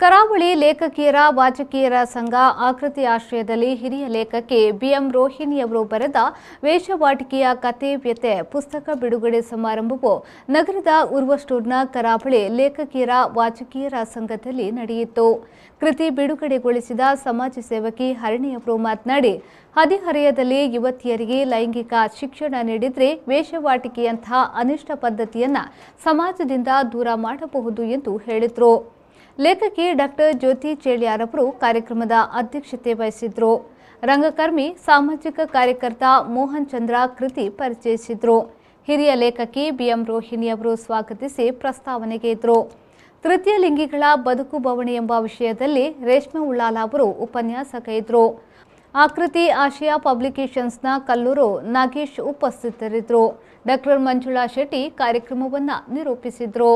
ಕರಾವಳಿ ಲೇಖಕಿಯರ ವಾಚಕಿಯರ ಸಂಘ ಆಕೃತಿ ಆಶ್ರಯದಲ್ಲಿ ಹಿರಿಯ ಲೇಖಕಿ ಬಿಎಂ ರೋಹಿಣಿಯವರು ಬರೆದ ವೇಷವಾಟಿಕೆಯ ಕತೆ ವ್ಯತೆ ಪುಸ್ತಕ ಬಿಡುಗಡೆ ಸಮಾರಂಭವು ನಗರದ ಉರ್ವ ಸ್ಟೋರ್ನ ಕರಾವಳಿ ಲೇಖಕಿಯರ ವಾಚಕಿಯರ ಸಂಘದಲ್ಲಿ ನಡೆಯಿತು. ಕೃತಿ ಬಿಡುಗಡೆಗೊಳಿಸಿದ ಸಮಾಜ ಸೇವಕಿ ಹರಿಣಿಯವರು ಮಾತನಾಡಿ, ಹದಿಹರೆಯದಲ್ಲಿ ಯುವತಿಯರಿಗೆ ಲೈಂಗಿಕ ಶಿಕ್ಷಣ ನೀಡಿದರೆ ವೇಷವಾಟಿಕೆಯಂತಹ ಅನಿಷ್ಟ ಪದ್ಧತಿಯನ್ನು ಸಮಾಜದಿಂದ ದೂರ ಮಾಡಬಹುದು ಎಂದು ಹೇಳಿದರು. ಲೇಖಕಿ ಡಾಕ್ಟರ್ ಜ್ಯೋತಿ ಚೇಳ್ಯಾರವರು ಕಾರ್ಯಕ್ರಮದ ಅಧ್ಯಕ್ಷತೆ ವಹಿಸಿದ್ರು. ರಂಗಕರ್ಮಿ ಸಾಮಾಜಿಕ ಕಾರ್ಯಕರ್ತ ಮೋಹನ್ ಚಂದ್ರ ಕೃತಿ ಪರಿಚಯಿಸಿದ್ರು. ಹಿರಿಯ ಲೇಖಕಿ ಬಿಎಂ ರೋಹಿಣಿಯವರು ಸ್ವಾಗತಿಸಿ ಪ್ರಸ್ತಾವನೆಗೆ ಇದ್ರು. ತೃತೀಯ ಲಿಂಗಿಗಳ ಬದುಕು ಬವಣೆ ಎಂಬ ವಿಷಯದಲ್ಲಿ ರೇಷ್ಮೆ ಉಳ್ಳಾಲ ಅವರು ಉಪನ್ಯಾಸ ಕೈದ್ರು. ಆಕೃತಿ ಆಶಯ ಪಬ್ಲಿಕೇಶನ್ಸ್ನ ಕಲ್ಲೂರು ನಾಗೇಶ್ ಉಪಸ್ಥಿತರಿದ್ದರು. ಡಾಕ್ಟರ್ ಮಂಜುಳಾ ಶೆಟ್ಟಿ ಕಾರ್ಯಕ್ರಮವನ್ನು ನಿರೂಪಿಸಿದ್ರು.